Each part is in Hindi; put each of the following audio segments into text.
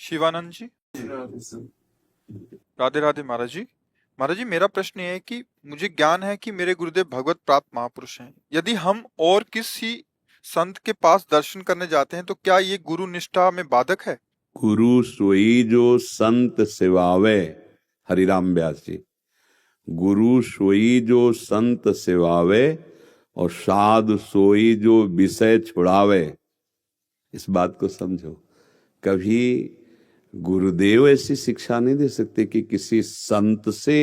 शिवानंद जी। राधे राधे महाराज जी। महाराज जी, मेरा प्रश्न ये है कि मुझे ज्ञान है कि मेरे गुरुदेव भगवत प्राप्त महापुरुष हैं। यदि हम और किसी संत के पास दर्शन करने जाते हैं तो क्या ये गुरु निष्ठा में बाधक है? गुरु सोई जो संत सेवावे, हरिराम व्यास जी। गुरु सोई जो संत सेवावे और साधु सोई जो विषय छुड़ावे। इस बात को समझो। कभी गुरुदेव ऐसी शिक्षा नहीं दे सकते कि किसी संत से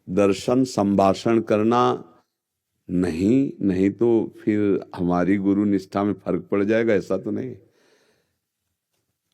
दर्शन संभाषण करना नहीं तो फिर हमारी गुरु निष्ठा में फर्क पड़ जाएगा, ऐसा तो नहीं।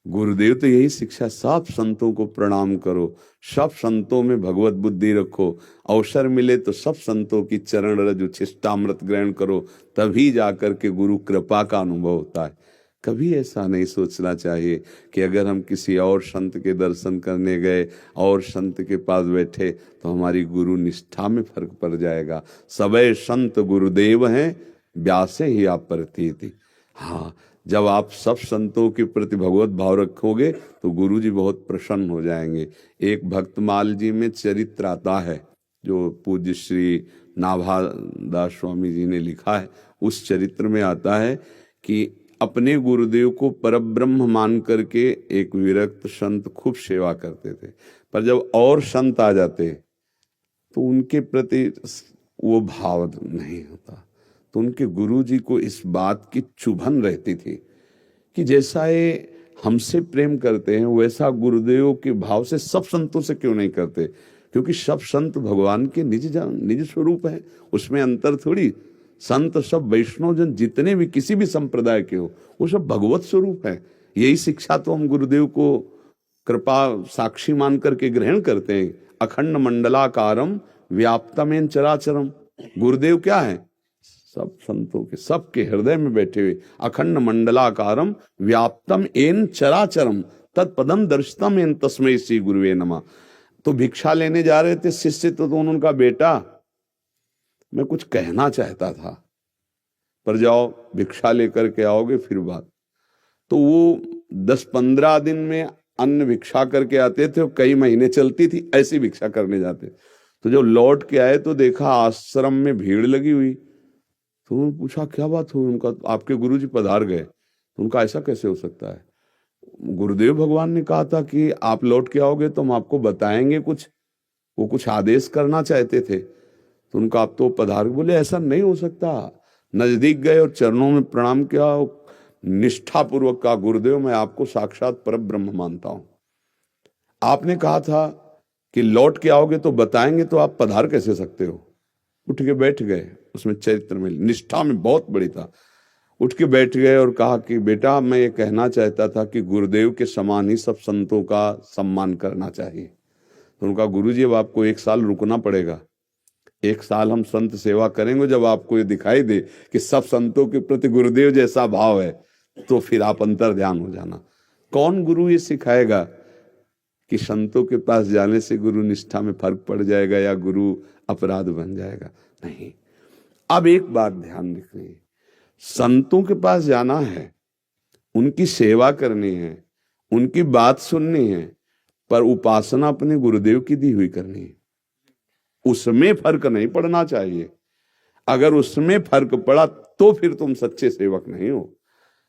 गुरुदेव तो यही शिक्षा, सब संतों को प्रणाम करो, सब संतों में भगवत बुद्धि रखो, अवसर मिले तो सब संतों की चरण रज उच्छिष्टामृत ग्रहण करो, तभी जाकर के गुरु कृपा का अनुभव होता है। कभी ऐसा नहीं सोचना चाहिए कि अगर हम किसी और संत के दर्शन करने गए और संत के पास बैठे तो हमारी गुरु निष्ठा में फर्क पड़ जाएगा। सबे संत गुरुदेव हैं, व्यासे ही आप प्रतीति। हाँ, जब आप सब संतों के प्रति भगवत भाव रखोगे तो गुरु जी बहुत प्रसन्न हो जाएंगे। एक भक्तमाल जी में चरित्र आता है जो पूज्य श्री नाभादास स्वामी जी ने लिखा है। उस चरित्र में आता है कि अपने गुरुदेव को परब्रह्म मान करके एक विरक्त संत खूब सेवा करते थे, पर जब और संत आ जाते तो उनके प्रति वो भाव नहीं होता। तो उनके गुरु जी को इस बात की चुभन रहती थी कि जैसा ये हमसे प्रेम करते हैं वैसा गुरुदेव के भाव से सब संतों से क्यों नहीं करते, क्योंकि सब संत भगवान के निज स्वरूप है, उसमें अंतर थोड़ी। संत सब वैष्णव जन जितने भी किसी भी संप्रदाय के हो वो सब भगवत स्वरूप है। यही शिक्षा तो हम गुरुदेव को कृपा साक्षी मान करके ग्रहण करते हैं। अखंड मंडलाकारम व्याप्तमेन चराचरम। गुरुदेव क्या है? सब संतों के सबके हृदय में बैठे हुए। अखंड मंडलाकारम व्याप्तम एन चराचरम तत्पदम दर्शितम एन तस्मै श्री गुरुवे नमः। तो भिक्षा लेने जा रहे थे शिष्य, तो उनका बेटा मैं कुछ कहना चाहता था, पर जाओ भिक्षा लेकर के आओगे फिर बात। तो वो 10-15 दिन में अन्न भिक्षा करके आते थे और कई महीने चलती थी ऐसी भिक्षा करने जाते। तो जब लौट के आए तो देखा आश्रम में भीड़ लगी हुई। तो उन्होंने पूछा क्या बात हुई? उनका आपके गुरुजी पधार गए। तो उनका ऐसा कैसे हो सकता है? गुरुदेव भगवान ने कहा था कि आप लौट के आओगे तो हम आपको बताएंगे कुछ। वो कुछ आदेश करना चाहते थे। तो उनका आप तो पधार, बोले ऐसा नहीं हो सकता। नजदीक गए और चरणों में प्रणाम किया, निष्ठा पूर्वक कहा गुरुदेव मैं आपको साक्षात परब्रह्म मानता हूं। आपने कहा था कि लौट के आओगे तो बताएंगे, तो आप पधार कैसे सकते हो? उठ के बैठ गए। उसमें चरित्र में निष्ठा में बहुत बड़ी था। उठ के बैठ गए और कहा कि बेटा मैं ये कहना चाहता था कि गुरुदेव के समान ही सब संतों का सम्मान करना चाहिए। तो उनका गुरुजी अब आपको 1 साल रुकना पड़ेगा। 1 साल हम संत सेवा करेंगे, जब आपको ये दिखाई दे कि सब संतों के प्रति गुरुदेव जैसा भाव है तो फिर आप अंतर ध्यान हो जाना। कौन गुरु ये सिखाएगा कि संतों के पास जाने से गुरु निष्ठा में फर्क पड़ जाएगा या गुरु अपराध बन जाएगा? नहीं। अब एक बात ध्यान रखिए, संतों के पास जाना है, उनकी सेवा करनी है, उनकी बात सुननी है, पर उपासना अपने गुरुदेव की दी हुई करनी है। उसमें फर्क नहीं पड़ना चाहिए। अगर उसमें फर्क पड़ा तो फिर तुम सच्चे सेवक नहीं हो।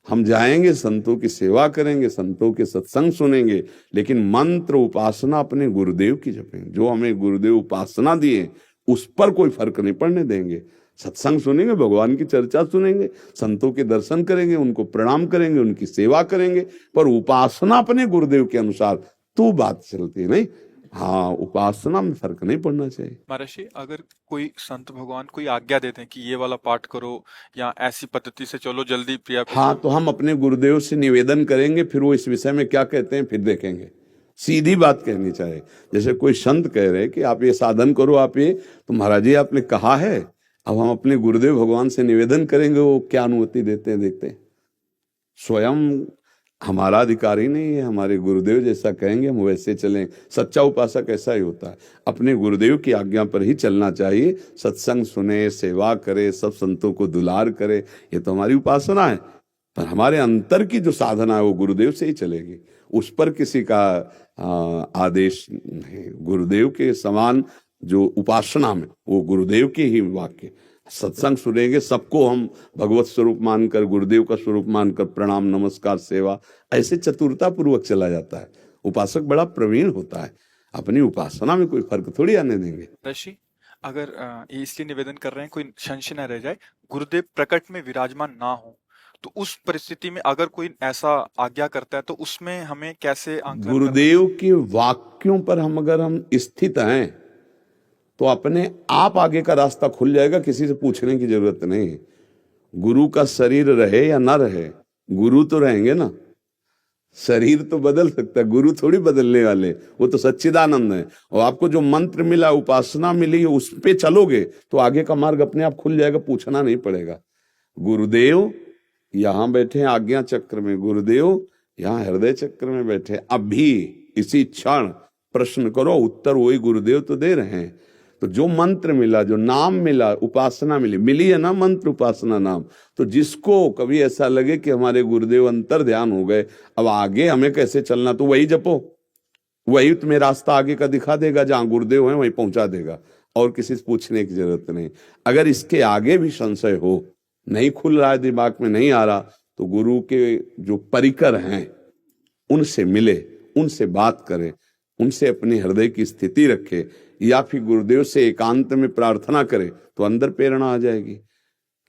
हम जाएंगे, संतों की सेवा करेंगे, संतों के सत्संग सुनेंगे, लेकिन मंत्र उपासना अपने गुरुदेव की जपेंगे। जो हमें गुरुदेव उपासना दिए उस पर कोई फर्क नहीं पड़ने देंगे। सत्संग सुनेंगे, भगवान की चर्चा सुनेंगे, संतों के दर्शन करेंगे, उनको प्रणाम करेंगे, उनकी सेवा करेंगे, पर उपासना अपने गुरुदेव के अनुसार तो बात चलती नहीं। हाँ, उपासना में फर्क नहीं पड़ना चाहिए। महर्षि, अगर कोई संत भगवान कोई आज्ञा देते हैं कि ये वाला पाठ करो या ऐसी पद्धति से चलो जल्दी प्रिया, हाँ, तो हम अपने गुरुदेव से निवेदन करेंगे, फिर वो इस विषय में क्या कहते हैं फिर देखेंगे। सीधी बात कहनी चाहिए। जैसे कोई संत कह रहे कि आप ये साधन करो, आप ये, तो महाराज जी आपने कहा है, अब हम अपने गुरुदेव भगवान से निवेदन करेंगे वो क्या अनुमति देते हैं, देखते हैं। स्वयं हमारा अधिकारी नहीं है, हमारे गुरुदेव जैसा कहेंगे हम वैसे चलें। सच्चा उपासक ऐसा ही होता है, अपने गुरुदेव की आज्ञा पर ही चलना चाहिए। सत्संग सुने, सेवा करे, सब संतों को दुलार करे, ये तो हमारी उपासना है। पर हमारे अंतर की जो साधना है वो गुरुदेव से ही चलेगी। उस पर किसी का आदेश नहीं। गुरुदेव के समान जो उपासना में, वो गुरुदेव के ही वाक्य। सत्संग सुनेंगे, सबको हम भगवत स्वरूप मानकर, गुरुदेव का स्वरूप मानकर प्रणाम नमस्कार सेवा, ऐसे चतुरता पूर्वक चला जाता है। उपासक बड़ा प्रवीण होता है, अपनी उपासना में कोई फर्क थोड़ी आने देंगे। ऋषि, अगर ये इसलिए निवेदन कर रहे हैं कोई संशय न रह जाए, गुरुदेव प्रकट में विराजमान ना हो, तो उस परिस्थिति में अगर कोई ऐसा आज्ञा करता है तो उसमें हमें कैसे आंकलन गुरुदेव के वाक्यों पर अगर हम स्थित हैं तो अपने आप आगे का रास्ता खुल जाएगा, किसी से पूछने की जरूरत नहीं। गुरु का शरीर रहे या ना रहे, गुरु तो रहेंगे ना। शरीर तो बदल सकता है, गुरु थोड़ी बदलने वाले, वो तो सच्चिदानंद है। और आपको जो मंत्र मिला, उपासना मिली, उस पे चलोगे तो आगे का मार्ग अपने आप खुल जाएगा, पूछना नहीं पड़ेगा। गुरुदेव यहाँ बैठे आज्ञा चक्र में, गुरुदेव यहाँ हृदय चक्र में बैठे। अभी इसी क्षण प्रश्न करो, उत्तर वही गुरुदेव तो दे रहे हैं। तो जो मंत्र मिला, जो नाम मिला, उपासना मिली है ना, मंत्र उपासना नाम, तो जिसको कभी ऐसा लगे कि हमारे गुरुदेव अंतर ध्यान हो गए, अब आगे हमें कैसे चलना, तो वही जपो, वही तुम्हें रास्ता आगे का दिखा देगा, जहां गुरुदेव है वहीं पहुंचा देगा, और किसी से पूछने की जरूरत नहीं। अगर इसके आगे भी संशय हो, नहीं खुल रहा है, दिमाग में नहीं आ रहा, तो गुरु के जो परिकर हैं उनसे मिले, उनसे बात करें, उनसे अपने हृदय की स्थिति रखे, या फिर गुरुदेव से एकांत में प्रार्थना करे, तो अंदर प्रेरणा आ जाएगी।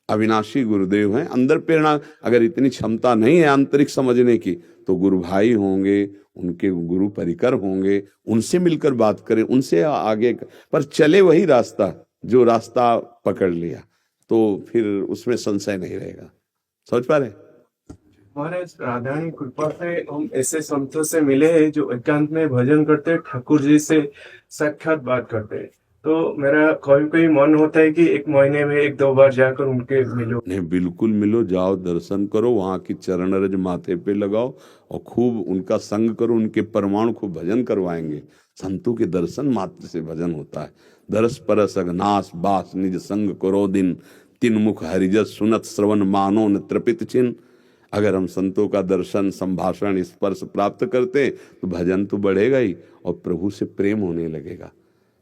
अविनाशी गुरुदेव हैं, अंदर प्रेरणा। अगर इतनी क्षमता नहीं है आंतरिक समझने की, तो गुरु भाई होंगे, उनके गुरु परिकर होंगे, उनसे मिलकर बात करें, उनसे आगे पर चले वही रास्ता जो रास्ता पकड़ लिया, तो फिर उसमें संशय नहीं रहेगा। समझ पा रहे? महाराज, राधारानी कृपा से हम ऐसे संतों से मिले हैं जो एकांत में भजन करते, ठाकुर जी से साक्षात बात करते हैं। तो मेरा कभी कभी मन होता है कि एक महीने में 1-2 बार जाकर उनके मिलो। नहीं, बिल्कुल मिलो, जाओ दर्शन करो, वहाँ की चरण रज माथे पे लगाओ और खूब उनका संग करो, उनके परमाणु खूब भजन करवाएंगे। संतों के दर्शन मात्र से भजन होता है। दरस परस अगनास बास निज संग करो दिन, तीन मुख हरिजस सुनत श्रवण मानो न त्रिपित चिन्ह। अगर हम संतों का दर्शन, संभाषण, स्पर्श प्राप्त करते तो भजन तो बढ़ेगा ही, और प्रभु से प्रेम होने लगेगा,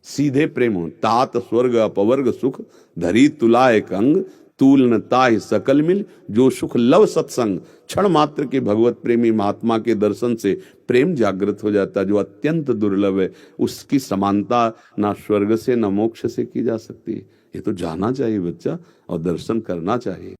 सीधे प्रेम हो। तात स्वर्ग अपवर्ग सुख धरी तुला एक अंग, तूल न ताहि सकल मिल, जो सुख लव सत्संग। क्षण मात्र के भगवत प्रेमी महात्मा के दर्शन से प्रेम जागृत हो जाता है, जो अत्यंत दुर्लभ है। उसकी समानता ना स्वर्ग से ना मोक्ष से की जा सकती है। ये तो जाना चाहिए बच्चा, और दर्शन करना चाहिए।